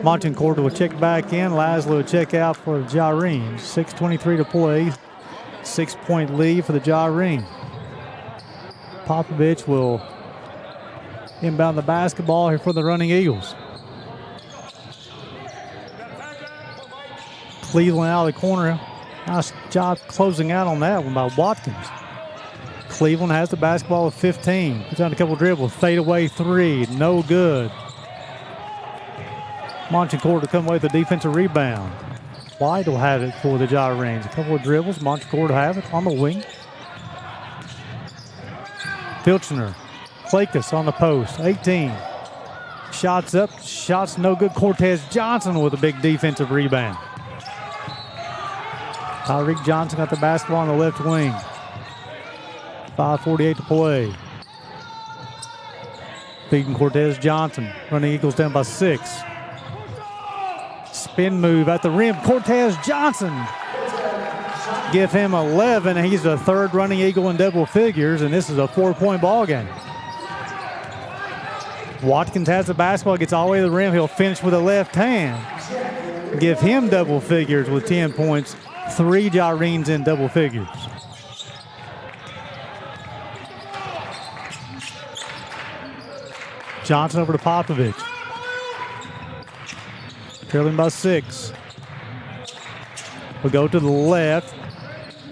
Montecourt will check back in. Laszlo will check out for the Gyrenes. 6:23 to play. 6-point lead for the Gyrenes. Popovich will inbound the basketball here for the Running Eagles. Cleveland out of the corner. Nice job closing out on that one by Watkins. Cleveland has the basketball with 15. Puts down a couple dribbles. Fade away three. No good. Montecourt to come away with the defensive rebound. White will have it for the Gyrenes. A couple of dribbles. Montecourt will have it on the wing. Filchner. Clakus on the post. 18. Shots up. Shots no good. Cortez Johnson with a big defensive rebound. Tyreek Johnson got the basketball on the left wing. 5:48 to play. Feeding Cortez Johnson. Running Eagles down by 6. Spin move at the rim. Cortez Johnson. Give him 11. He's the third Running Eagle in double figures, and this is a 4-point ball game. Watkins has the basketball, gets all the way to the rim. He'll finish with a left hand. Give him double figures with 10 points. 3 Gyrenes in double figures. Johnson over to Popovich. Trailing by 6. We'll go to the left.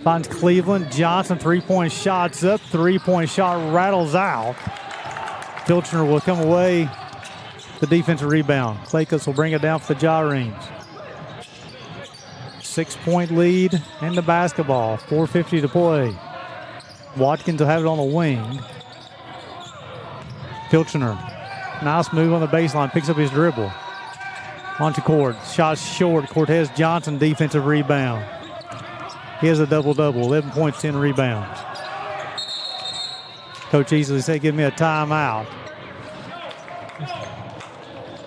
Finds Cleveland. Johnson, 3-point shots up. 3-point shot rattles out. Filchner will come away. The defensive rebound. Clakus will bring it down for the Gyrenes. 6-point lead in the basketball. 4:50 to play. Watkins will have it on the wing. Filchner. Nice move on the baseline. Picks up his dribble. Montecourt. Shot short. Cortez Johnson defensive rebound. He has a double-double. 11 points, 10 rebounds. Coach easily said, give me a timeout.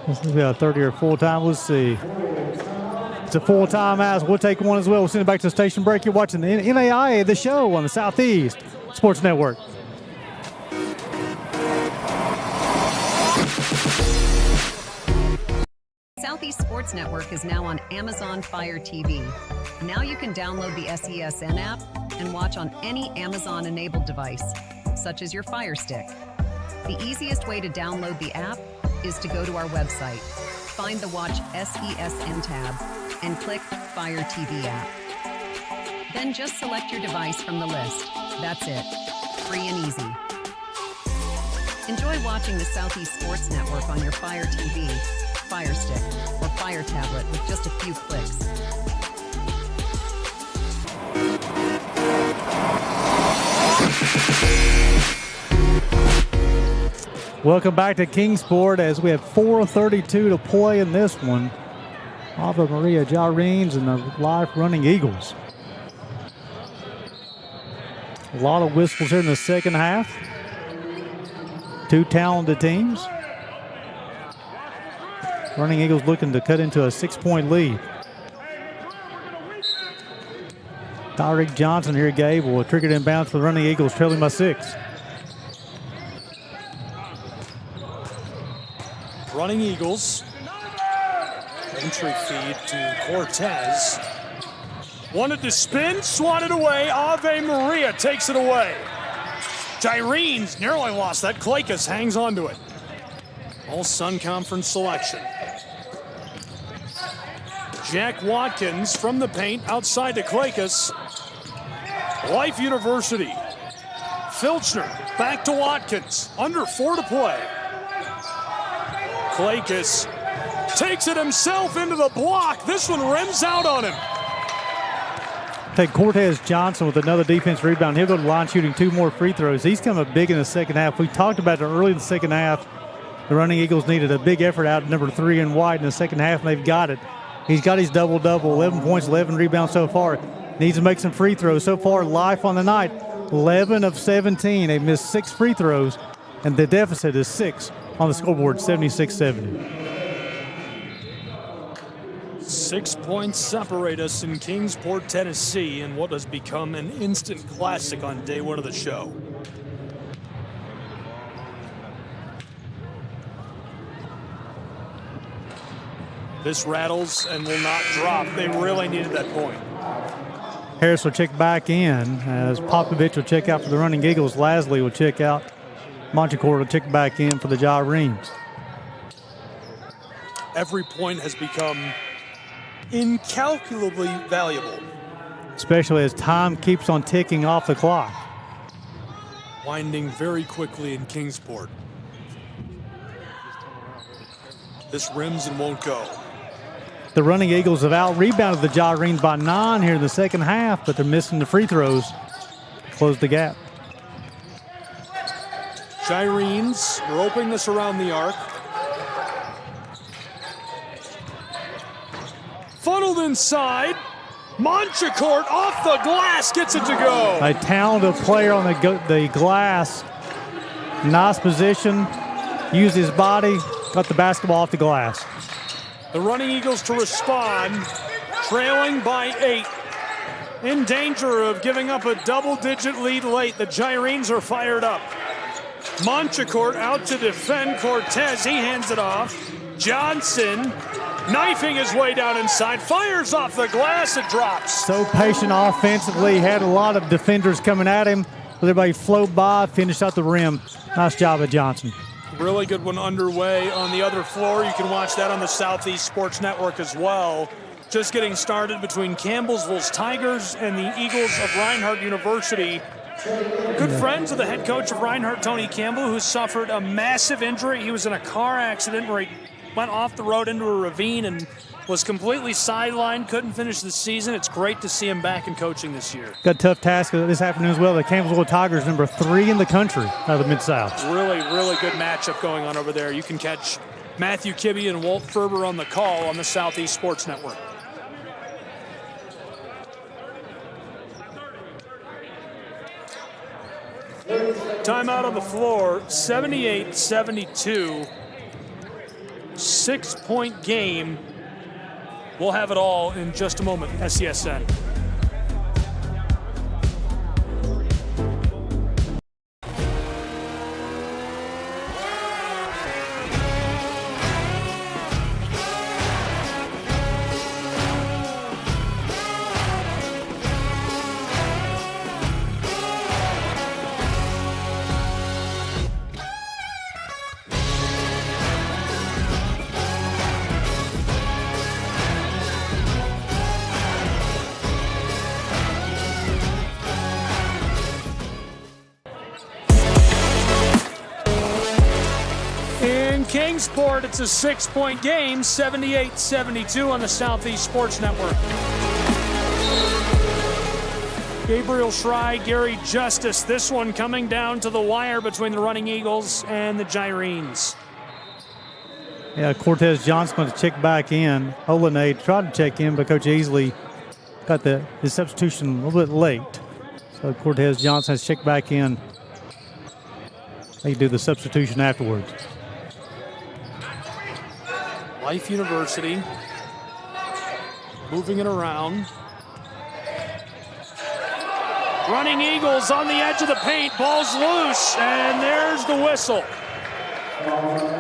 This will be a 30 or full time. Let's see. It's a full timeout. We'll take one as well. We'll send it back to the station break. You're watching the NAIA, the show on the Southeast Sports Network. Southeast Sports Network is now on Amazon Fire TV. Now you can download the SESN app and watch on any Amazon-enabled device, such as your Fire Stick. The easiest way to download the app is to go to our website, find the Watch SESN tab, and click Fire TV app. Then just select your device from the list. That's it. Free and easy. Enjoy watching the Southeast Sports Network on your Fire TV, Fire Stick, or Fire tablet with just a few clicks. Welcome back to Kingsport as we have 4:32 to play in this one. Ave Maria Gyrenes and the live Running Eagles. A lot of whistles here in the second half. Two talented teams. Running Eagles looking to cut into a 6-point lead. Tyreek Johnson here, Gabe, will trigger it inbounds for the Running Eagles, trailing by 6. Running Eagles. Entry feed to Cortez. Wanted to spin, swatted away. Ave Maria takes it away. Gyrenes narrowly lost that. Clakus hangs on to it. All Sun Conference selection. Jack Watkins from the paint outside to Clakus. Life University. Filchner back to Watkins. Under 4 to play. Clakus takes it himself into the block. This one rims out on him. Take Cortez Johnson with another defense rebound. He'll go to the line shooting 2 more free throws. He's come up big in the second half. We talked about it early in the second half. The Running Eagles needed a big effort out of number 3 and White in the second half, and they've got it. He's got his double-double, 11 points, 11 rebounds so far. Needs to make some free throws. So far, life on the night, 11 of 17. They've missed 6 free throws, and the deficit is 6 on the scoreboard, 76-70. 6 points separate us in Kingsport, Tennessee, in what has become an instant classic on day 1 of the show. This rattles and will not drop. They really needed that point. Harris will check back in as Popovich will check out for the running Eagles. Lasley will check out. Montecourt will check back in for the Gyrenes. Every point has become incalculably valuable. Especially as time keeps on ticking off the clock. Winding very quickly in Kingsport. This rims and won't go. The running Eagles have out-rebounded the Gyrenes by 9 here in the second half, but they're missing the free throws to close the gap. Gyrenes are opening this around the arc. Funneled inside. Montecourt off the glass gets it to go. A talented player on the glass. Nice position. Used his body. Got the basketball off the glass. The running Eagles to respond, trailing by 8. In danger of giving up a double-digit lead late. The Gyrenes are fired up. Montecourt out to defend Cortez. He hands it off. Johnson knifing his way down inside. Fires off the glass. It drops. So patient offensively. Had a lot of defenders coming at him. Everybody flowed by, finished out the rim. Nice job of Johnson. Really good one underway on the other floor. You can watch that on the Southeast Sports Network as well. Just getting started between Campbellsville's Tigers and the Eagles of Reinhardt University. Good friends of the head coach of Reinhardt, Tony Campbell, who suffered a massive injury. He was in a car accident where he went off the road into a ravine and was completely sidelined, couldn't finish the season. It's great to see him back in coaching this year. Got a tough task this afternoon as well. The Campbellsville Tigers, number 3 in the country out of the Mid-South. Really, really good matchup going on over there. You can catch Matthew Kibbe and Walt Ferber on the call on the Southeast Sports Network. Timeout on the floor, 78-72. 6-point game. We'll have it all in just a moment. SESN. Kingsport, it's a 6-point game, 78-72 on the Southeast Sports Network. Gabriel Schrei, Gary Justice, this one coming down to the wire between the running Eagles and the Gyrenes. Yeah, Cortez Johnson going to check back in. Olenade tried to check in, but Coach Easley got his substitution a little bit late. So Cortez Johnson has checked back in. They do the substitution afterwards. Life University, moving it around. Running Eagles on the edge of the paint, ball's loose, and there's the whistle.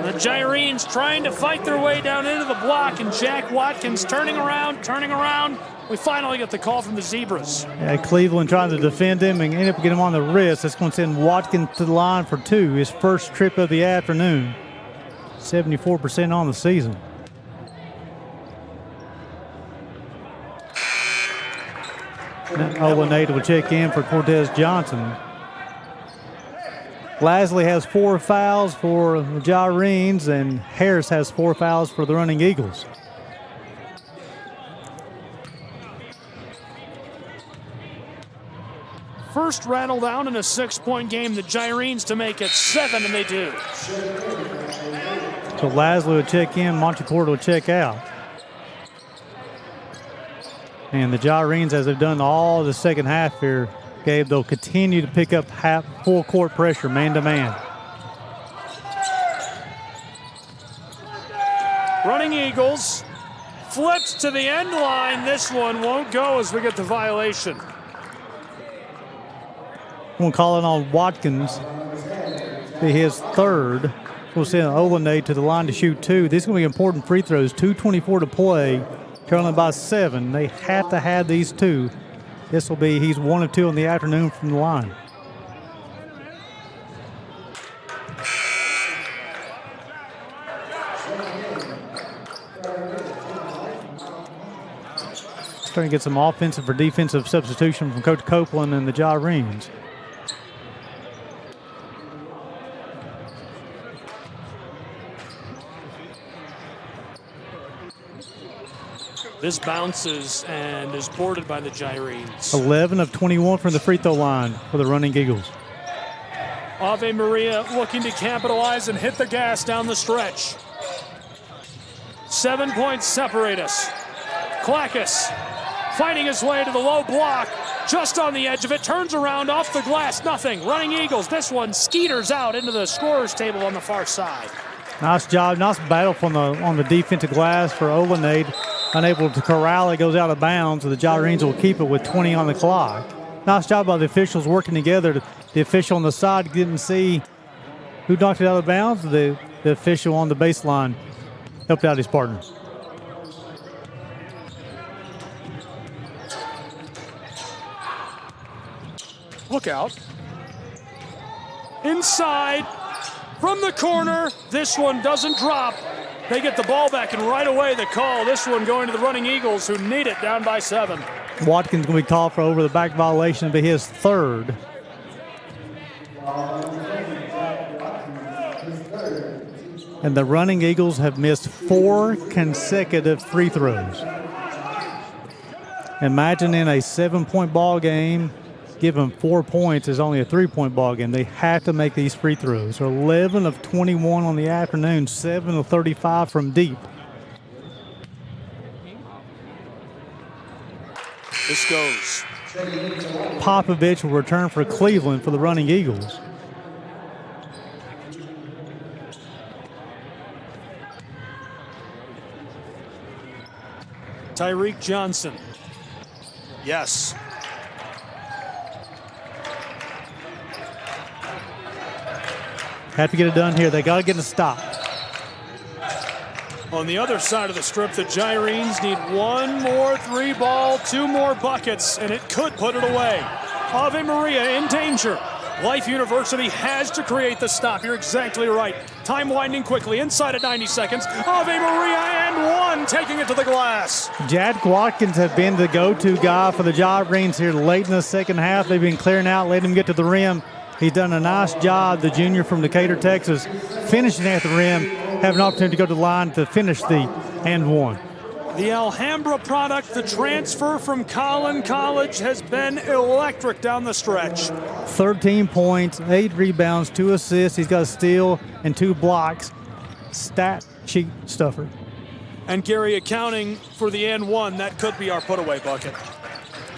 The Gyrenes trying to fight their way down into the block, and Jack Watkins turning around. We finally get the call from the Zebras. Yeah, Cleveland trying to defend him and ended up getting him on the wrist. That's going to send Watkins to the line for 2, his first trip of the afternoon. 74% on the season. Olenade will check in for Cortez Johnson. Lasley has 4 fouls for the Gyrenes, and Harris has 4 fouls for the running Eagles. First rattle down in a 6-point game, the Gyrenes to make it 7, and they do. So Lasley will check in, Montecourt will check out. And the Gyrenes, as they've done all the second half here, Gabe, they'll continue to pick up full court pressure, man-to-man. Running Eagles, flips to the end line. This one won't go as we get the violation. We'll call it on Watkins. Be his 3rd. We'll send Olenade to the line to shoot 2. These are going to be important free throws. 2:24 to play, trailing by 7. They have to have these 2. This will be, he's 1 of 2 in the afternoon from the line. Starting to get some offensive or defensive substitution from Coach Copeland and the Gyrenes. This bounces and is boarded by the Gyrenes. 11 of 21 from the free throw line for the Running Eagles. Ave Maria looking to capitalize and hit the gas down the stretch. 7 points separate us. Klakis fighting his way to the low block, just on the edge of it, turns around off the glass, nothing. Running Eagles, this one skeeters out into the scorer's table on the far side. Nice job, nice battle on the defensive glass for Olenade. Unable to corral it, goes out of bounds, so the Gyrenes will keep it with 20 on the clock. Nice job by the officials working together. The official on the side didn't see who knocked it out of bounds. The official on the baseline helped out his partner. Look out. Inside, from the corner, this one doesn't drop. They get the ball back, and right away the call. This one going to the Running Eagles, who need it down by 7. Watkins going to be called for over the back violation. It'll be his 3rd. And the Running Eagles have missed 4 consecutive free throws. Imagine in a 7-point ball game, give them 4 points is only a 3-point ball game. They have to make these free throws. So 11 of 21 on the afternoon, 7 of 35 from deep. This goes. Popovich will return for Cleveland for the Running Eagles. Tyreek Johnson. Yes. Have to get it done here. They got to get a stop. On the other side of the strip, the Gyrenes need 1 more 3-ball, 2 more buckets, and it could put it away. Ave Maria in danger. Life University has to create the stop. You're exactly right. Time winding quickly, inside of 90 seconds. Ave Maria and 1, taking it to the glass. Jad Watkins have been the go-to guy for the Gyrenes here late in the second half. They've been clearing out, letting him get to the rim. He's done a nice job, the junior from Decatur, Texas, finishing at the rim, have an opportunity to go to the line to finish the and 1. The Alhambra product, the transfer from Collin College, has been electric down the stretch. 13 points, 8 rebounds, 2 assists. He's got a steal and 2 blocks. Stat sheet stuffer. And Gary accounting for the and 1, that could be our putaway bucket.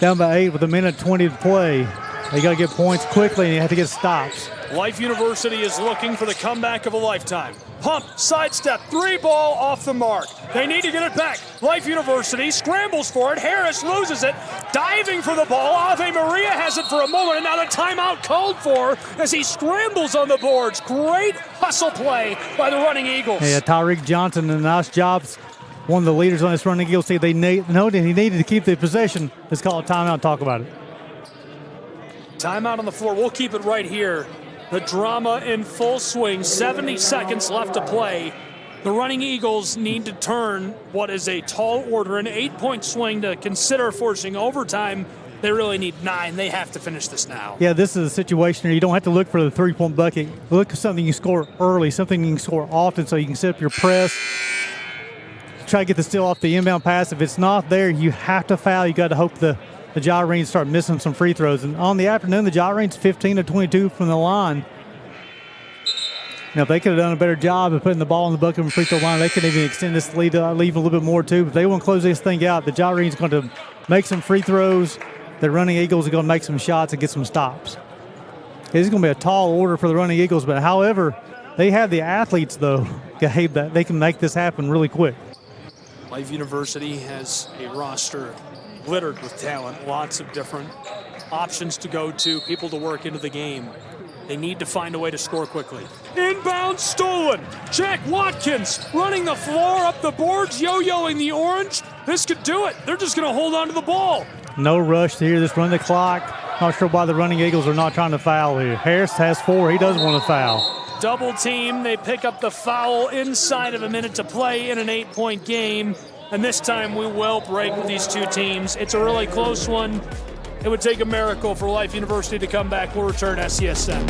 Down by 8 with 1:20 to play. They got to get points quickly, and you have to get stops. Life University is looking for the comeback of a lifetime. Pump, sidestep, 3-ball off the mark. They need to get it back. Life University scrambles for it. Harris loses it. Diving for the ball. Ave Maria has it for a moment, and now the timeout called for as he scrambles on the boards. Great hustle play by the Running Eagles. Yeah, Tyreek Johnson, a nice job. One of the leaders on this Running Eagles team. They noted he needed to keep the possession. Let's call a timeout and talk about it. Timeout on the floor. We'll keep it right here. The drama in full swing. 70 seconds left to play. The Running Eagles need to turn what is a tall order, an 8-point swing, to consider forcing overtime. They really need 9. They have to finish this now. Yeah, this is a situation where you don't have to look for the 3-point bucket. Look for something you can score early, something you can score often so you can set up your press. Try to get the steal off the inbound pass. If it's not there, you have to foul. You got to hope the Gyrenes start missing some free throws. And on the afternoon, the Gyrenes 15 of 22 from the line. Now, if they could have done a better job of putting the ball in the bucket from the free throw line, they could even extend this lead, leave a little bit more too. But they want to close this thing out. The Gyrenes are going to make some free throws. The Running Eagles are going to make some shots and get some stops. This is going to be a tall order for the Running Eagles, but however, they have the athletes, though, Gabe, that they can make this happen really quick. Life University has a roster littered with talent, lots of different options to go to, people to work into the game. They need to find a way to score quickly. Inbound stolen. Jack Watkins running the floor up the boards, yo-yoing the orange. This could do it. They're just going to hold on to the ball. No rush here. Just run the clock. Not sure why the running Eagles are not trying to foul here. Harris has 4. He doesn't want to foul. Double team. They pick up the foul inside of a minute to play in an 8-point game. And this time we will break with these two teams. It's a really close one. It would take a miracle for Life University to come back. We'll return SCSN.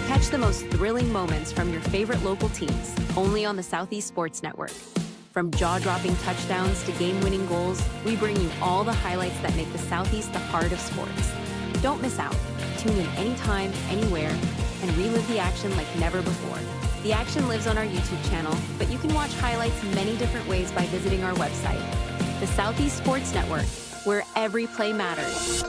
Catch the most thrilling moments from your favorite local teams, only on the Southeast Sports Network. From jaw-dropping touchdowns to game-winning goals, we bring you all the highlights that make the Southeast the heart of sports. Don't miss out. Tune in anytime, anywhere, and relive the action like never before. The action lives on our YouTube channel, but you can watch highlights many different ways by visiting our website. The Southeast Sports Network, where every play matters.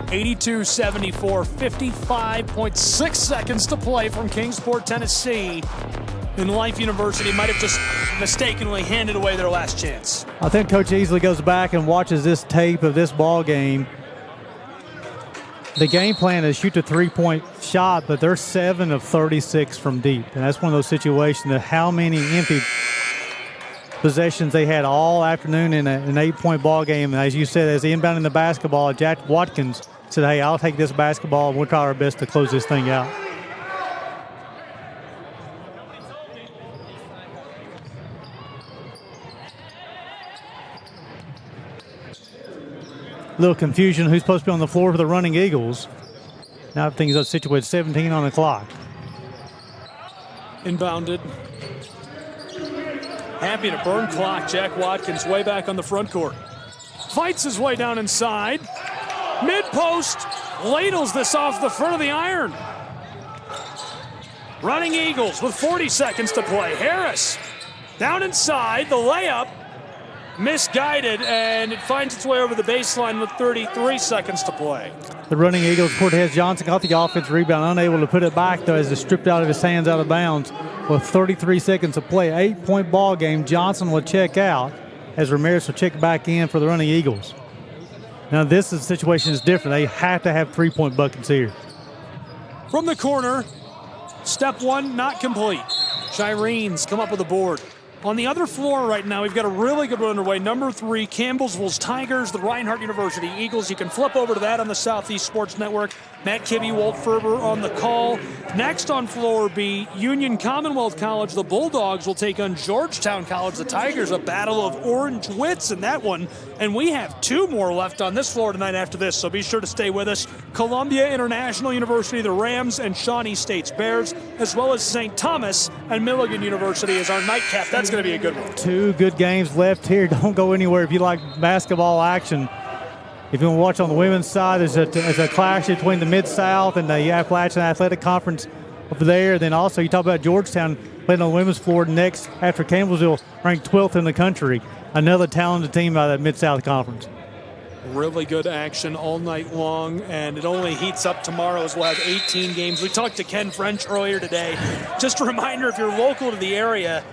(82-74), 55.6 seconds to play from Kingsport, Tennessee. And Life University might have just mistakenly handed away their last chance. I think Coach Easley goes back and watches this tape of this ball game. The game plan is shoot the three-point shot, but they're 7 of 36 from deep. And that's one of those situations that how many empty possessions they had all afternoon in an 8-point ball game. And as you said, as inbounding the basketball, Jack Watkins said, hey, I'll take this basketball and we'll try our best to close this thing out. Little confusion who's supposed to be on the floor for the running Eagles. Now things are situated, 17 on the clock. Inbounded. Happy to burn clock. Jack Watkins way back on the front court. Fights his way down inside. Mid-post. Ladles this off the front of the iron. Running Eagles with 40 seconds to play. Harris down inside. The layup. Misguided, and it finds its way over the baseline with 33 seconds to play. The running Eagles, Cortez Johnson got the offensive rebound, unable to put it back, though, as it stripped out of his hands out of bounds with 33 seconds to play. 8-point ball game. Johnson will check out as Ramirez will check back in for the running Eagles. Now, this situation is different. They have to have 3-point buckets here. From the corner, step one not complete. Shireens come up with a board. On the other floor right now, we've got a really good one underway. Number 3, Campbellsville's Tigers, the Reinhardt University Eagles. You can flip over to that on the Southeast Sports Network. Matt Kibbe, Walt Ferber on the call. Next on floor B, Union Commonwealth College. The Bulldogs will take on Georgetown College. The Tigers, a battle of orange wits in that one. And we have 2 more left on this floor tonight after this, so be sure to stay with us. Columbia International University, the Rams, and Shawnee State's Bears, as well as St. Thomas and Milligan University is our nightcap. That's going to be a good one. 2 good games left here. Don't go anywhere if you like basketball action. If you want to watch on the women's side, there's a clash between the Mid-South and the Appalachian Athletic Conference over there. Then also you talk about Georgetown playing on the women's floor next after Campbellsville, ranked 12th in the country. Another talented team out of that Mid-South Conference. Really good action all night long, and it only heats up tomorrow as we'll have 18 games. We talked to Ken French earlier today. Just a reminder, if you're local to the area,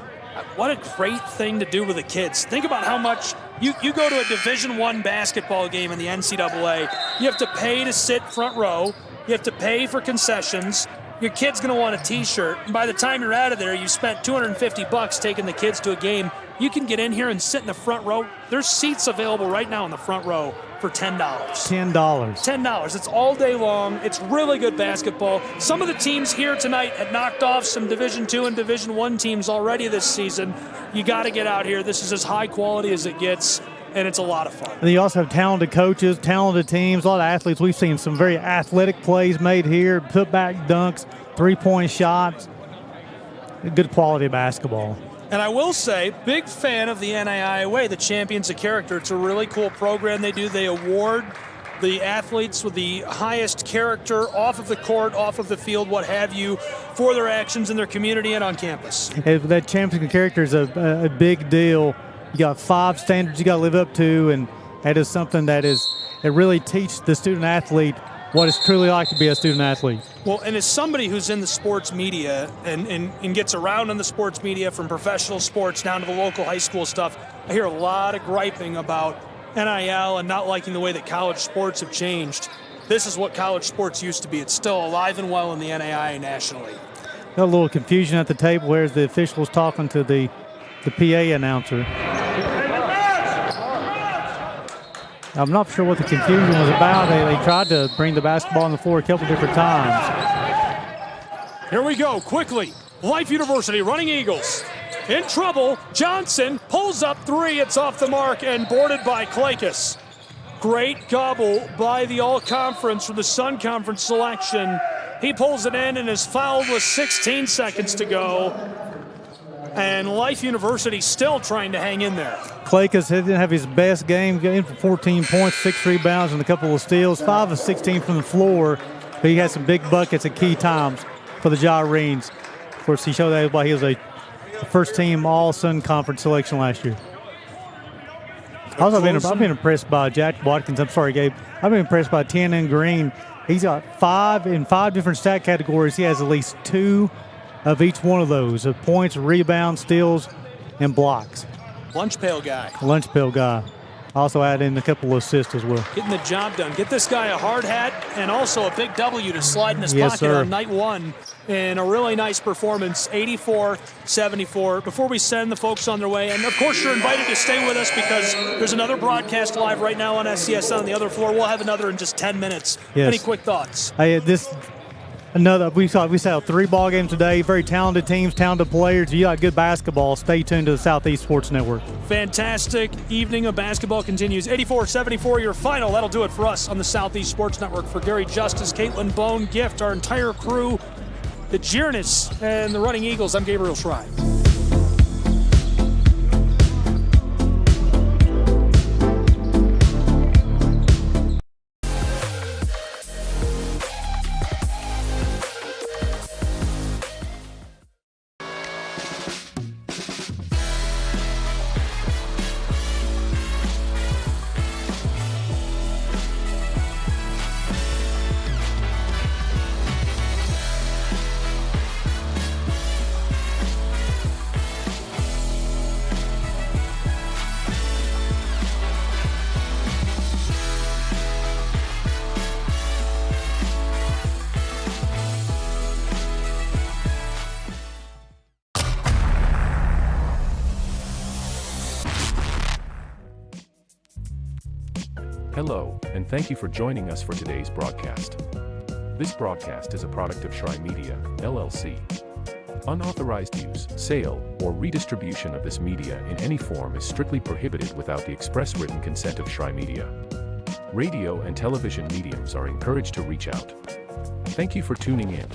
what a great thing to do with the kids. Think about how much you go to a Division I basketball game in the NCAA. You have to pay to sit front row. You have to pay for concessions. Your kid's going to want a T-shirt. And by the time you're out of there, you spent $250 taking the kids to a game. You can get in here and sit in the front row. There's seats available right now in the front row for $10. $10. It's all day long. It's really good basketball. Some of the teams here tonight had knocked off some Division II and Division I teams already this season. You got to get out here. This is as high quality as it gets, and it's a lot of fun. And you also have talented coaches, talented teams, a lot of athletes. We've seen some very athletic plays made here, put-back dunks, three-point shots. Good quality basketball. And I will say, big fan of the NAIA way, the Champions of Character. It's a really cool program they do. They award the athletes with the highest character off of the court, off of the field, what have you, for their actions in their community and on campus. That Champions of Character is a big deal. You got 5 standards you got to live up to, and that is something that it really teaches the student athlete what it's truly like to be a student athlete. Well, and as somebody who's in the sports media and gets around in the sports media from professional sports down to the local high school stuff, I hear a lot of griping about NIL and not liking the way that college sports have changed. This is what college sports used to be. It's still alive and well in the NAIA nationally. Got a little confusion at the table. Where's the officials talking to the PA announcer? I'm not sure what the confusion was about. They tried to bring the basketball on the floor a couple different times. Here we go, quickly. Life University running Eagles. In trouble, Johnson pulls up three. It's off the mark and boarded by Clakus. Great gobble by the All-Conference for the Sun Conference selection. He pulls it in and is fouled with 16 seconds to go. And Life University still trying to hang in there. Clakus didn't have his best game, getting for 14 points, 6 rebounds, and a couple of steals, 5 of 16 from the floor. But he had some big buckets at key times for the Gyrenes. Of course, he showed that why he was a first-team All-Sun Conference selection last year. Also, I've been impressed by Jack Watkins. I'm sorry, Gabe. I've been impressed by Tannon Green. He's got 5 different stat categories. He has at least 2 of each one of those, of points, rebounds, steals, and blocks. Lunch pail guy. Lunch pail guy. Also add in a couple of assists as well. Getting the job done. Get this guy a hard hat and also a big W to slide in his Yes, pocket sir. on night one. And a really nice performance, 84-74. Before we send the folks on their way, and of course you're invited to stay with us because there's another broadcast live right now on SCS on the other floor. We'll have another in just 10 minutes. Yes. Any quick thoughts? Hey, we saw 3 ball games today. Very talented teams, talented players. You got good basketball. Stay tuned to the Southeast Sports Network. Fantastic evening of basketball continues. 84-74, your final. That'll do it for us on the Southeast Sports Network. For Gary Justice, Caitlin Bone, Gift, our entire crew, the Giernus, and the Running Eagles, I'm Gabriel Schrei. Hello, and thank you for joining us for today's broadcast. This broadcast is a product of Schrei Media, LLC. Unauthorized use, sale, or redistribution of this media in any form is strictly prohibited without the express written consent of Schrei Media. Radio and television mediums are encouraged to reach out. Thank you for tuning in.